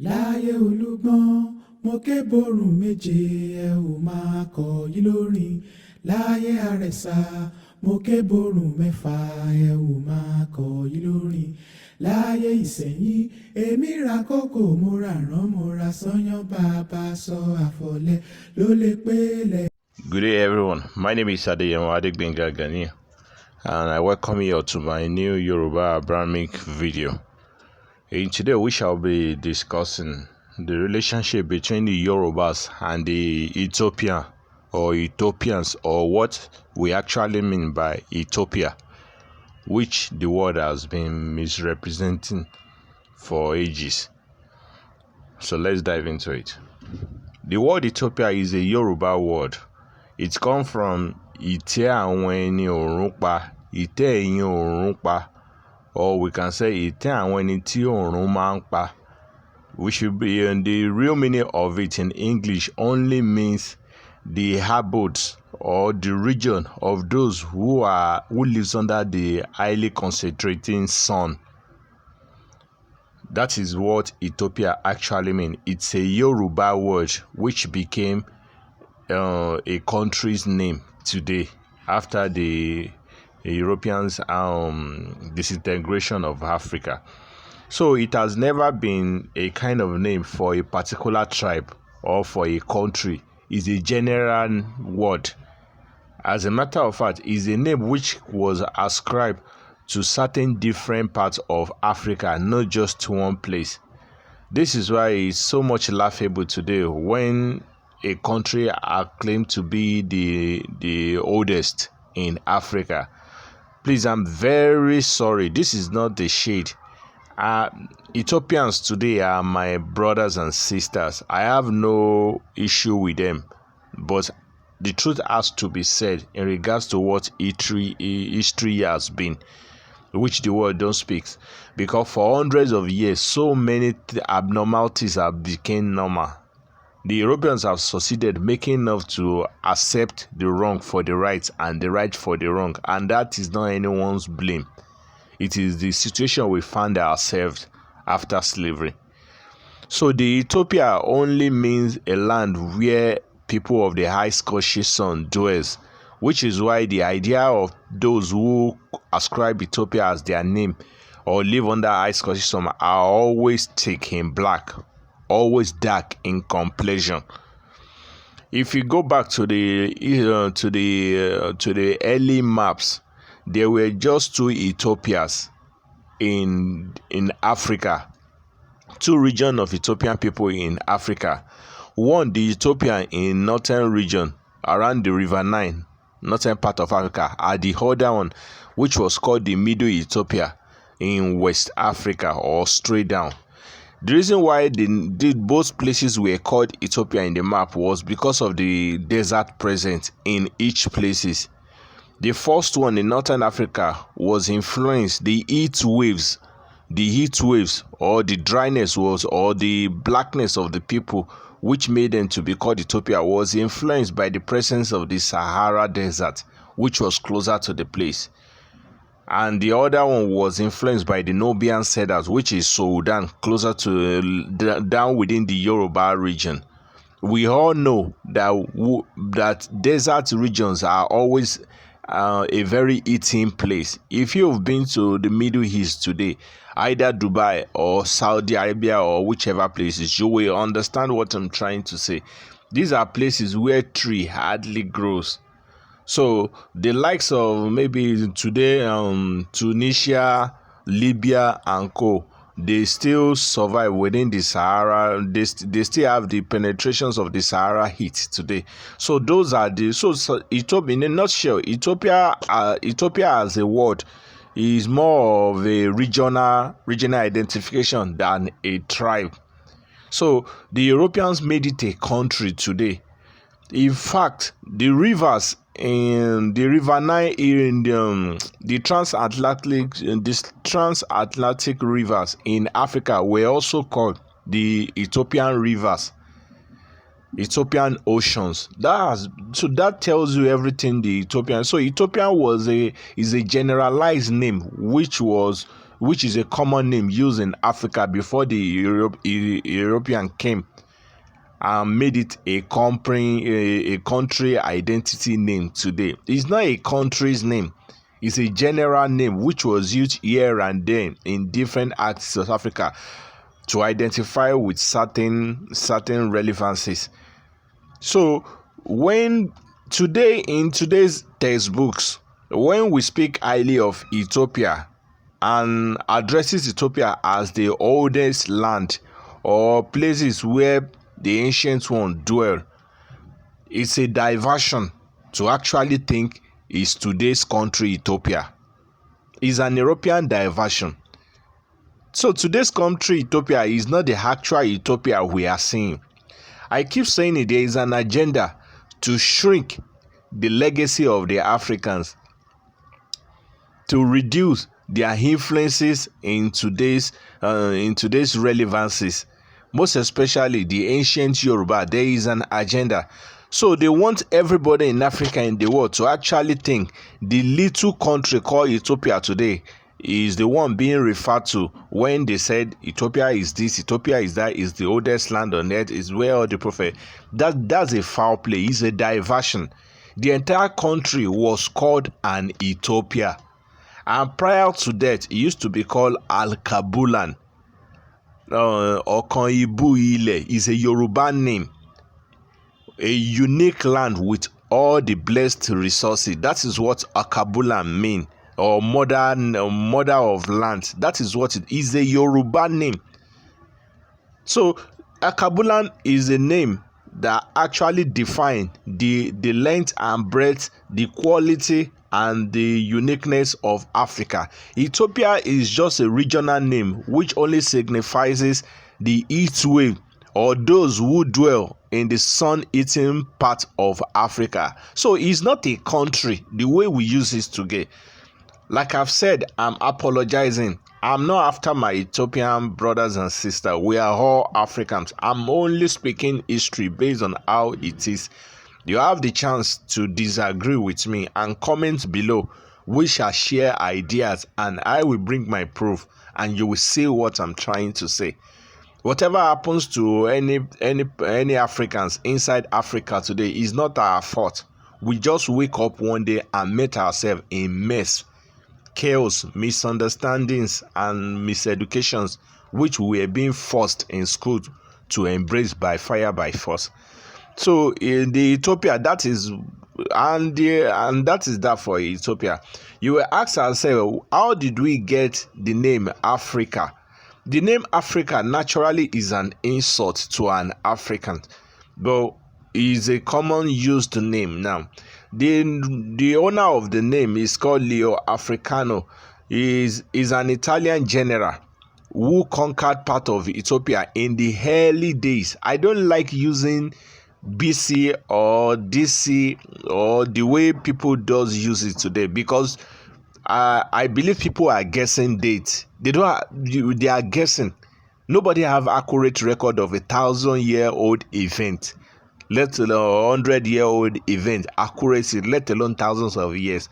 láyé olúgbọ́n mo ké borùn méje ẹ ò máa kọ yí lórin láyé àrẹ̀sà mo ké borùn mẹ́fà ẹ ò máa kọ yí lórin láyé ìsẹ̀yìn èmi ra kókò mo ra rán mo ra sányán bàbá sọ àfọ̀lẹ́ ló lè pélé. Good day, everyone. My name is Adeyemo Adegbenga Gani, and I welcome you to my new Yoruba Abrahamic video. In today, we shall be discussing the relationship between the Yorubas and the Ethiopian or Ethiopians, or what we actually mean by Ethiopia, which the word has been misrepresenting for ages. So let's dive into it. The word Ethiopia is a Yoruba word. It comes from Ite àwọn ẹni ọ̀run pa, Ite ẹ̀yin ọ̀run pa, or we can say Ite àwọn ẹni tí ọ̀run máa ń pa, which should be the real meaning of it in English only means the abodes or the region of those who lives under the highly concentrating sun. That is what Ethiopia actually means. It's a Yoruba word which became a country's name today after the Europeans' disintegration of Africa. So it has never been a kind of name for a particular tribe or for a country. It's a general word. As a matter of fact, it's a name which was ascribed to certain different parts of Africa, not just to one place. This is why it's so much laughable today when a country are claimed to be the oldest in Africa. Please, I'm very sorry. This is not the shade. Ethiopians today are my brothers and sisters. I have no issue with them, but the truth has to be said in regards to what history has been, which the world don't speak, because for hundreds of years so many abnormalities have become normal. The Europeans have succeeded making enough to accept the wrong for the right and the right for the wrong, and that is not anyone's blame. It is the situation we found ourselves after slavery. So the Ethiopia only means a land where people of the high Scottish sun dwells, which is why the idea of those who ascribe Ethiopia as their name or live under high Scottish sun are always thick in black, always dark in complexion. If you go back to the early maps, there were just two Ethiopias in Africa, two regions of Ethiopian people in Africa. One, the Ethiopian in northern region around the River Nile, northern part of Africa, and the other one, which was called the Middle Ethiopia in West Africa or straight down. The reason why both places were called Ethiopia in the map was because of the desert present in each places. The first one in northern Africa was influenced, the heat waves or the dryness or the blackness of the people which made them to be called Ethiopia was influenced by the presence of the Sahara desert, which was closer to the place. And the other one was influenced by the Nubian cedars, which is Sudan, closer to down within the Yoruba region. We all know that desert regions are always a very eating place. If you've been to the Middle East today, either Dubai or Saudi Arabia or whichever places, you will understand what I'm trying to say. These are places where tree hardly grows. So the likes of maybe today Tunisia, Libya and co, they still survive within the Sahara. They still have the penetrations of the Sahara heat today. So those are so Ethiopia, in a nutshell, Ethiopia as a word is more of a regional identification than a tribe. So the Europeans made it a country today. In fact, the rivers in the River Nile, in the transatlantic rivers in Africa were also called the Ethiopian rivers, Ethiopian oceans. That tells you everything. The Ethiopian. So Ethiopian is a generalized name which which is a common name used in Africa before the European came and made it a country identity name today. It's not a country's name. It's a general name which was used here and there in different acts of Africa to identify with certain relevancies. So in today's textbooks, when we speak highly of Ethiopia and addresses Ethiopia as the oldest land or places where the ancient one dwell, it's a diversion to actually think is today's country Ethiopia. It's an European diversion. So today's country Ethiopia is not the actual Ethiopia we are seeing. I keep saying it, there is an agenda to shrink the legacy of the Africans, to reduce their influences in today's relevancies, most especially the ancient Yoruba. There is an agenda. So they want everybody in Africa, in the world, to actually think the little country called Ethiopia today is the one being referred to when they said Ethiopia is this, Ethiopia is that, is the oldest land on earth, is where all the prophet. That's a foul play. It's a diversion. The entire country was called an Ethiopia, and prior to that, it used to be called Al-Kabulan. Okan-Ibu Ile is a Yoruba name, a unique land with all the blessed resources. That is what Akabulan mean, or mother of land. That is what it is, a Yoruba name. So Akabulan is a name that actually define the length and breadth, the quality and the uniqueness of Africa. Ethiopia is just a regional name which only signifies the east wave, or those who dwell in the sun-eating part of Africa. So it's not a country the way we use it today. Like I've said, I'm apologizing. I'm not after my Ethiopian brothers and sisters. We are all Africans. I'm only speaking history based on how it is. You have the chance to disagree with me and comment below. We shall share ideas and I will bring my proof and you will see what I'm trying to say. Whatever happens to any Africans inside Africa today is not our fault. We just wake up one day and met ourselves in mess, chaos, misunderstandings and miseducations which we were being forced in school to embrace by fire by force. So in the Ethiopia, that is that for Ethiopia. You will ask yourself, how did we get the name Africa? The name Africa naturally is an insult to an African, but is a common used name now. The owner of the name is called Leo Africano. Is an Italian general who conquered part of Ethiopia in the early days. I don't like using BC or DC or the way people does use it today, because I believe people are guessing dates. They are guessing. Nobody have accurate record of 1,000-year-old event, let alone 100-year-old event accuracy, let alone thousands of years.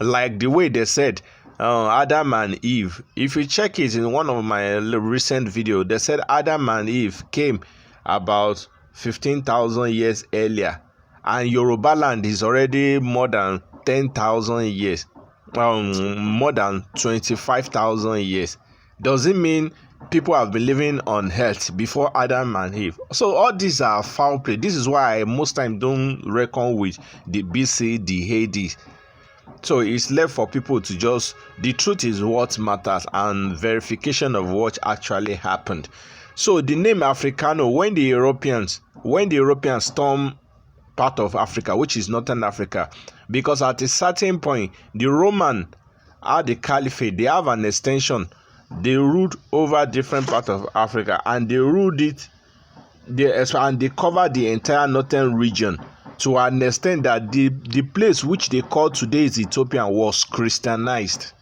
Like the way they said Adam and Eve. If you check it in one of my recent videos, they said Adam and Eve came about 15,000 years earlier, and Yoruba land is already more than 10,000 years, more than 25,000 years. Does it mean people have been living on earth before Adam and Eve? So all these are foul play. This is why I most times don't reckon with the BC, the AD. So it's left for people to just, the truth is what matters and verification of what actually happened. So the name Africano, when the Europeans stormed part of Africa, which is Northern Africa, because at a certain point the Roman had the caliphate, they have an extension, they ruled over different parts of Africa, and they ruled it, and they covered the entire northern region to an extent that the place which they call today is Ethiopia was Christianized.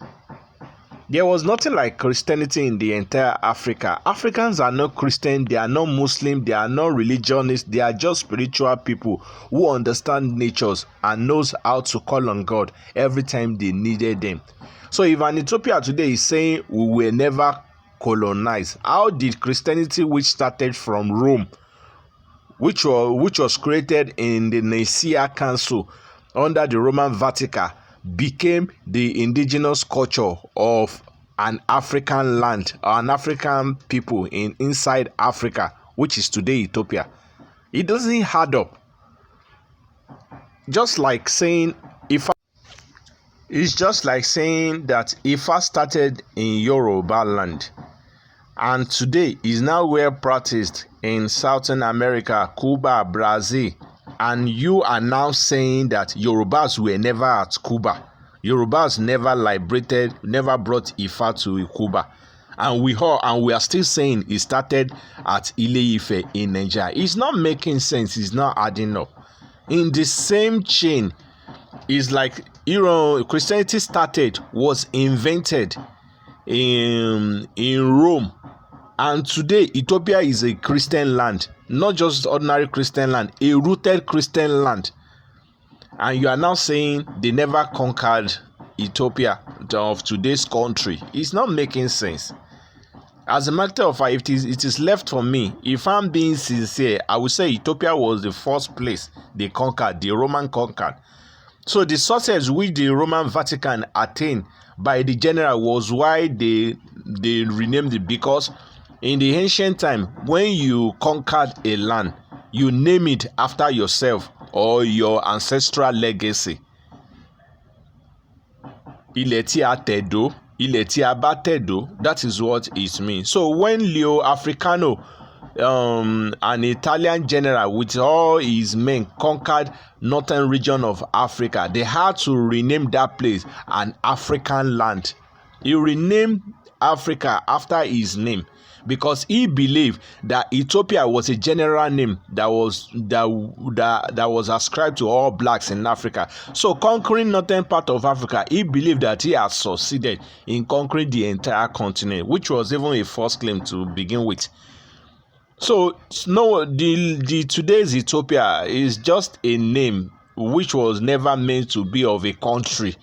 There was nothing like Christianity in the entire Africa. Africans are not Christian, they are not Muslim, they are not religionists, they are just spiritual people who understand natures and knows how to call on God every time they needed them. So if an Ethiopia today is saying we were never colonized, how did Christianity, which started from Rome, which was created in the Nicaea Council under the Roman Vatican, became the indigenous culture of an African land or an African people inside Africa, which is today Ethiopia? It doesn't add up. Just like saying it's just like saying that Ifa started in Yoruba land and today is now well practiced in Southern America, Cuba, Brazil, and you are now saying that Yorubas were never at Cuba. Yorubas never liberated, never brought Ifa to Cuba. And we are still saying it started at Ile-Ife in Nigeria. It's not making sense. It's not adding up. In the same chain, it's like, Christianity was invented in Rome. And today, Ethiopia is a Christian land, not just ordinary Christian land, a rooted Christian land. And you are now saying they never conquered Ethiopia of today's country. It's not making sense. As a matter of fact, it is left for me. If I'm being sincere, I would say Ethiopia was the first place they conquered, the Roman conquered. So the success which the Roman Vatican attained by the general was why they renamed it, because in the ancient time, when you conquered a land, you name it after yourself or your ancestral legacy. Ilẹ̀ tí a tẹ̀dó, ilẹ̀ tí a bá tẹ̀dó, that is what it means. So when Leo Africano, an Italian general with all his men, conquered northern region of Africa, they had to rename that place an African land. He renamed Africa after his name, because he believed that Ethiopia was a general name that was ascribed to all blacks in Africa. So conquering northern part of Africa, he believed that he had succeeded in conquering the entire continent, which was even a false claim to begin with. So no, the today's Ethiopia is just a name which was never meant to be of a country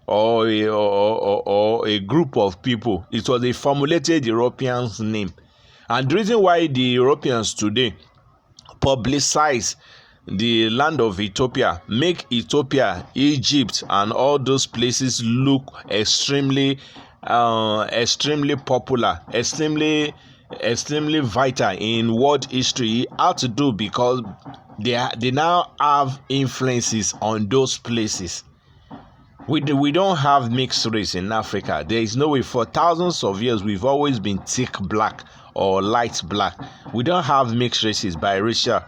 or a group of people. It was a formulated Europeans name. And the reason why the Europeans today publicize the land of Ethiopia, make Ethiopia, Egypt, and all those places look extremely popular, extremely vital in world history, had to do because they now have influences on those places. We don't have mixed race in Africa. There is no way. For thousands of years, we've always been thick black or light black. We don't have mixed races biracial.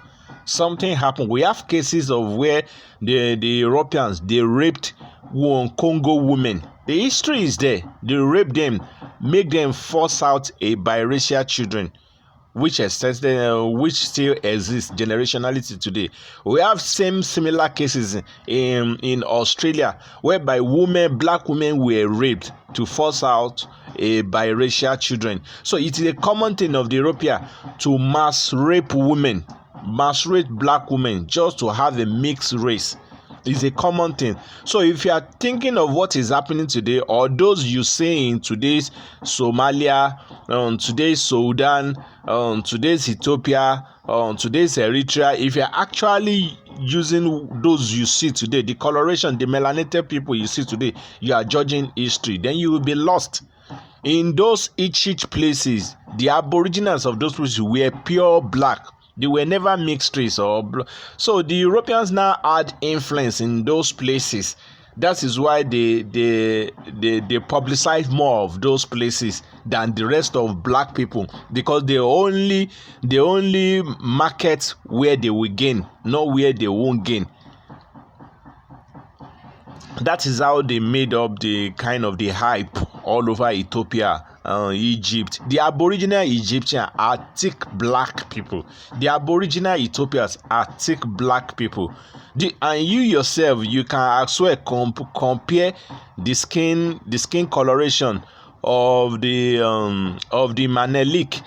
Something happened. We have cases of where the Europeans, they raped Congo women. The history is there. They raped them, make them force out a biracial children, which still exists generationality today. We have similar cases in Australia, whereby black women were raped to force out a biracial children. So it is a common thing of the European to mass rape black women just to have a mixed race. It's a common thing. So if you are thinking of what is happening today, or those you say in today's Somalia, today's Sudan, today's Ethiopia, today's Eritrea, if you are actually using those you see today, the coloration, the melanated people you see today, you are judging history, then you will be lost. In those each places, the aboriginals of those places were pure black. They were never mixed race so the Europeans now had influence in those places. That is why they publicize more of those places than the rest of black people, because they only market where they will gain, not where they won't gain. That is how they made up the kind of the hype all over Ethiopia, Egypt. The Aboriginal Egyptians are thick black people. The Aboriginal Ethiopians are thick black people. And you yourself, you can as well compare the skin coloration of the Manelik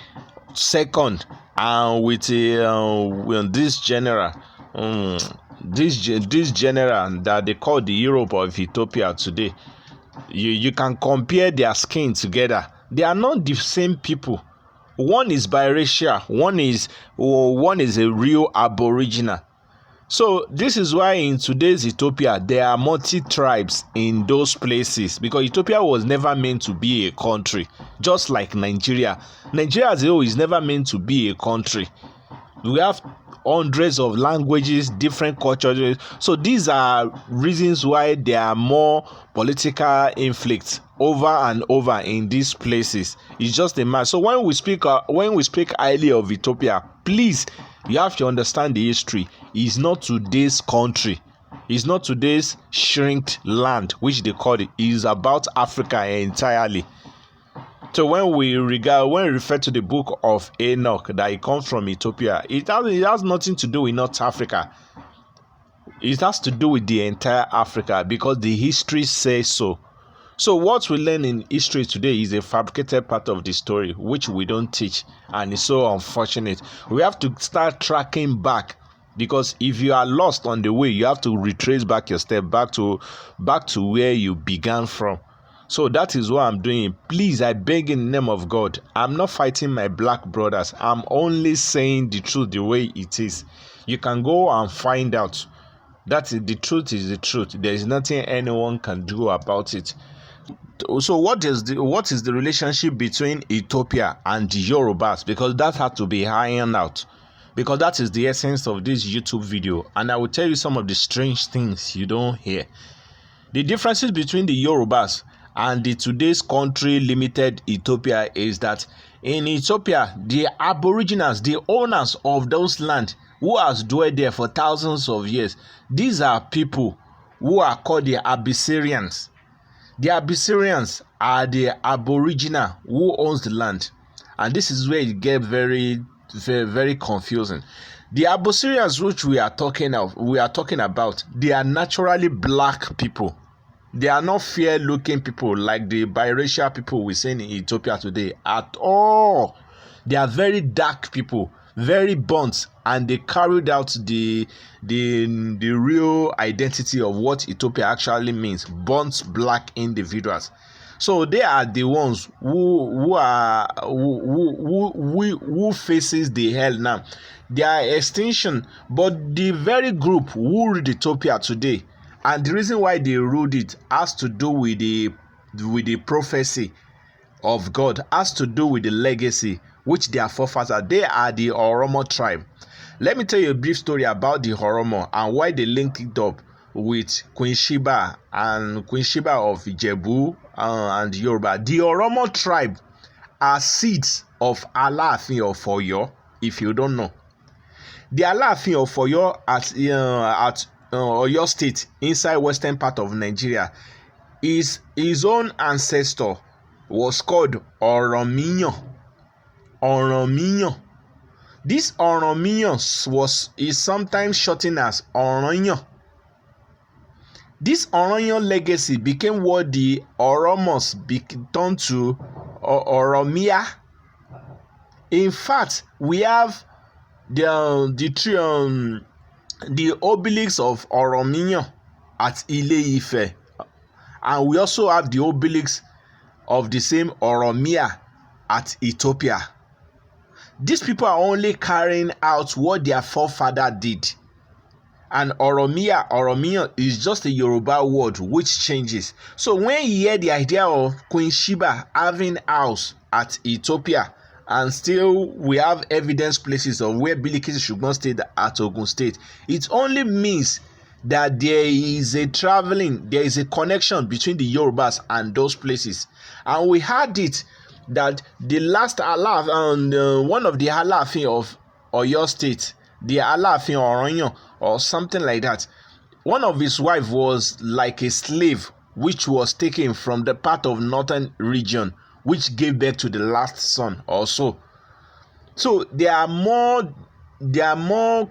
second, and with this general, this general that they call the Europe of Ethiopia today. You can compare their skin together. They are not the same people. One is biracial, one is a real aboriginal. So this is why in today's Ethiopia there are multi-tribes in those places, because Ethiopia was never meant to be a country, just like Nigeria. Nigeria as a whole is never meant to be a country. We have hundreds of languages, different cultures. So these are reasons why there are more political inflicts over and over in these places. It's just a matter. So when we speak highly of Ethiopia, please, you have to understand the history. It's not today's country. It's not today's shrinked land, which they call it. It's about Africa entirely. So when we refer to the book of Enoch, that it comes from Ethiopia, it has nothing to do with North Africa. It has to do with the entire Africa, because the history says so. So what we learn in history today is a fabricated part of the story, which we don't teach, and it's so unfortunate. We have to start tracking back, because if you are lost on the way, you have to retrace back your step back to where you began from. So that is what I'm doing. Please, I beg in the name of God, I'm not fighting my black brothers. I'm only saying the truth the way it is. You can go and find out. The truth is the truth. There is nothing anyone can do about it. So what is the relationship between Ethiopia and the Yorubas? Because that had to be ironed out, because that is the essence of this YouTube video, and I will tell you some of the strange things you don't hear. The differences between the Yorubas and the today's country limited Ethiopia is that in Ethiopia, the aboriginals, the owners of those land who has dwelled there for thousands of years, these are people who are called the Abyssinians. The Abyssinians are the aboriginal who owns the land, and this is where it gets very, very, very confusing. The Abyssinians which we are talking about, they are naturally black people. They are not fair-looking people like the biracial people we see in Ethiopia today at all. They are very dark people, very burnt, and they carried out the real identity of what Ethiopia actually means: burnt black individuals. So they are the ones who faces the hell now. Their extinction, but the very group who ruled Ethiopia today, and the reason why they ruled it has to do with the prophecy of God, has to do with the legacy which their forefathers. They are the Oromo tribe. Let me tell you a brief story about the Oromo and why they linked it up with Queen Sheba of Ijebu and Yoruba. The Oromo tribe are seeds of Alaafin of Oyo, if you don't know. The Alaafin of Oyo at Oyo State, inside western part of Nigeria, his own ancestor was called Oromiyan. This Oromiyan is sometimes shortened as Oronyan. This Oronyan legacy became what the Oromos turned to Oromia. In fact, we have the obelisks of Oromiyan at Ile-Ife, and we also have the obelisks of the same Oromia at Ethiopia. These people are only carrying out what their forefather did. And Oromiyan is just a Yoruba word which changes. So when you hear the idea of Queen Sheba having house at Ethiopia, and still we have evidence places of where Biliki Shugban stayed at Ogun State, it only means that there is a connection between the Yorubas and those places. And we had it that the last Alaafin, one of the Alaafin of Oyo State, the Alaafin Oronyan or something like that, one of his wives was like a slave which was taken from the part of northern region, which gave birth to the last son also. So there are more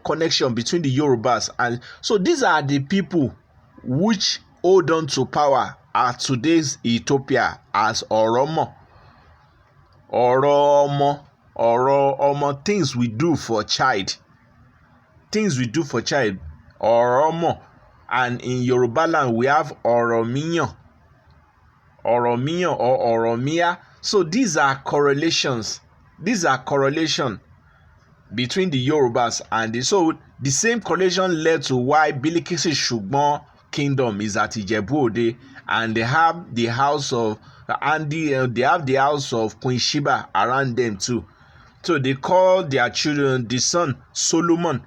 connection between the Yorubas, and so these are the people which hold on to power at today's Ethiopia as Oromo. Oromo, things we do for child. Oromo. And in Yoruba land, we have Oromiyan or Oromia. So these are correlations. Between the Yorubas and the same correlation led to why Bilikisi Shugbon kingdom is at Ijebu-Ode, and they have the house of Queen Sheba around them too. So they call their children the son Solomon's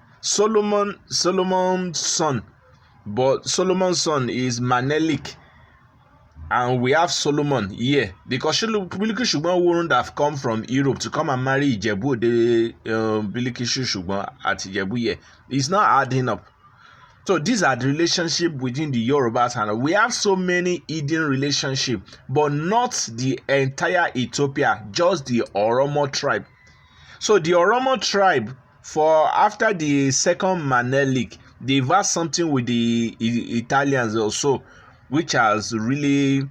son, but Solomon's son is Manelik, and we have Solomon here because Biliki Shugbon wouldn't have come from Europe to come and marry Ijebu-Ode, Biliki Shugbon at Ijebu here. It's not adding up. So these are the relationship within the Yorubas, and we have so many hidden relationship, but not the entire Ethiopia, just the Oromo tribe. So the Oromo tribe, for after the second Manelik, they've had something with the Italians also, which has really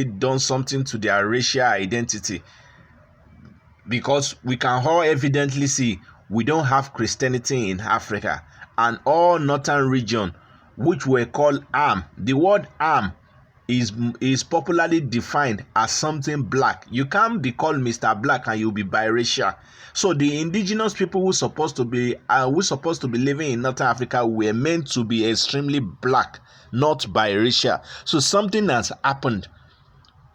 done something to their racial identity, because we can all evidently see we don't have Christianity in Africa, and all northern region, which were called Am. The word Am is popularly defined as something black. You can't be called Mr. Black and you'll be biracial. So the indigenous people who supposed to be living in Northern Africa were meant to be extremely black, not biracial. So something has happened,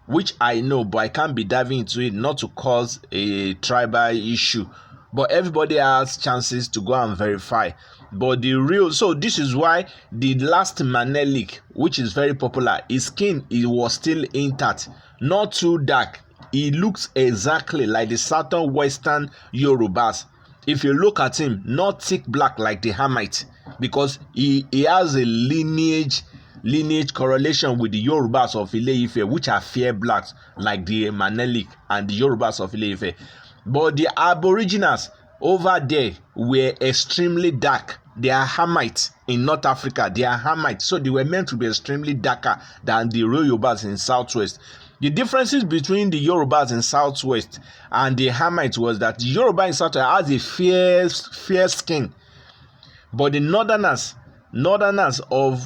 which I know, but I can't be diving into it, not to cause a tribal issue. But everybody has chances to go and verify. But so this is why the last Manelik, which is very popular, his skin was still intact, not too dark. He looks exactly like the southern western Yorubas. If you look at him, not thick black like the Hamite, because he has a lineage correlation with the Yorubas of Ile-Ife, which are fair blacks like the Manelik and the Yorubas of Ile-Ife. But the Aboriginals over there were extremely dark. They are Hamites in North Africa. They are Hamites, so they were meant to be extremely darker than the real Yorubas in Southwest. The differences between the Yorubas in Southwest and the Hamites was that the Yoruba in Southwest has a fair skin, but the northerners of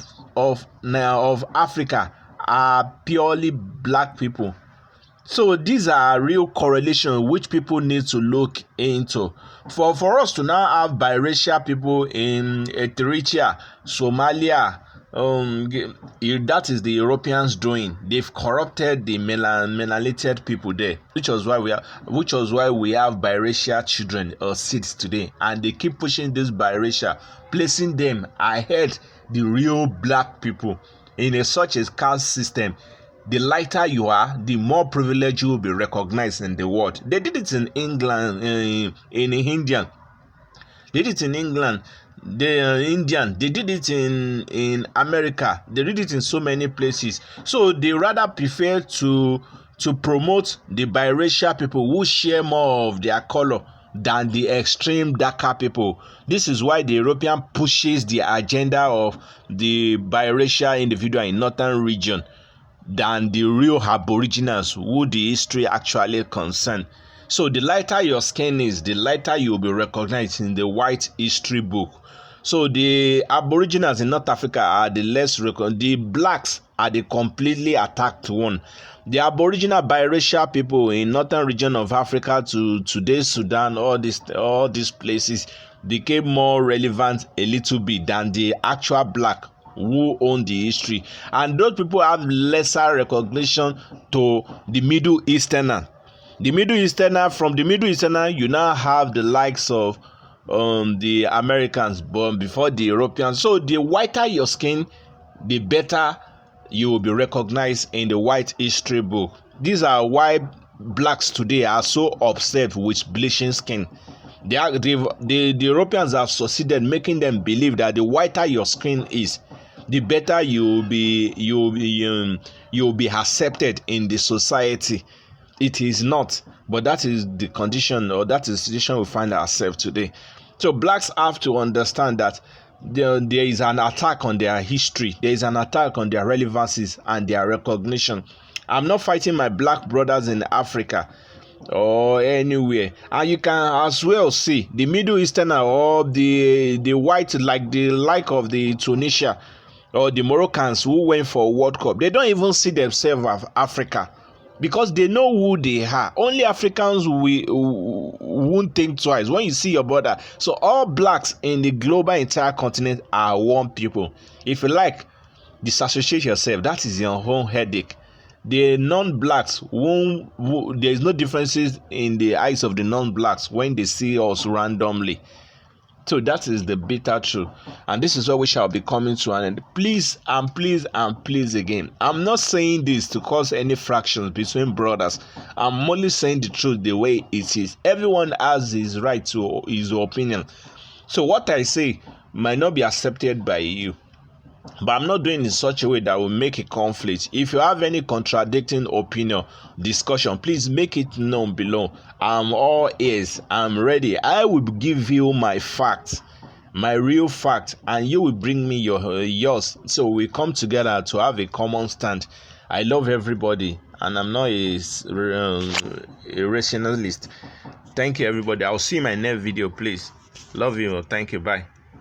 Africa are purely black people. So these are real correlations which people need to look into. For us to now have biracial people in Ethiopia, Somalia, that is the Europeans doing. They've corrupted the melanated people there, which was why we have biracial children or seeds today, and they keep pushing this biracial, placing them ahead the real black people in such a caste system. The lighter you are, the more privileged you will be recognized in the world. They did it in England, in India. They did it in England. Indian. They did it in America. They did it in so many places. So they rather prefer to promote the biracial people who share more of their color than the extreme darker people. This is why the European pushes the agenda of the biracial individual in northern region than the real Aboriginals who the history actually concern. So the lighter your skin is, the lighter you will be recognized in the white history book. So the Aboriginals in North Africa are the less recognized. The blacks are the completely attacked one. The Aboriginal biracial people in northern region of Africa to today's Sudan, all these places became more relevant a little bit than the actual black who own the history, and those people have lesser recognition to the Middle Easterner. From the Middle Easterner, you now have the likes of the Americans born before the Europeans. So the whiter your skin, the better you will be recognized in the white history book. These are why blacks today are so obsessed with bleaching skin. The Europeans have succeeded making them believe that the whiter your skin is, the better you'll be accepted in the society. It is not, but that is the condition, or that is the situation we find ourselves today. So blacks have to understand that there is an attack on their history, there is an attack on their relevancies and their recognition. I'm not fighting my black brothers in Africa or anywhere, and you can as well see the Middle Eastern or the white, like of the Tunisia or the Moroccans who went for World Cup. They don't even see themselves as Africa because they know who they are. Only Africans won't think twice when you see your brother. So all blacks in the global entire continent are one people. If you like, disassociate yourself. That is your own headache. The non-blacks there is no differences in the eyes of the non-blacks when they see us randomly. So that is the bitter truth, and this is what we shall be coming to an end. Please and please and please again, I'm not saying this to cause any fractions between brothers. I'm only saying the truth the way it is. Everyone has his right to his opinion. So what I say might not be accepted by you, but I'm not doing it in such a way that will make a conflict. If you have any contradicting opinion, discussion, please make it known below. I'm all ears. I'm ready. I will give you my facts, my real fact, and you will bring me yours. So we come together to have a common stand. I love everybody, and I'm not a rationalist. Thank you, everybody. I'll see you in my next video, please. Love you. Thank you. Bye.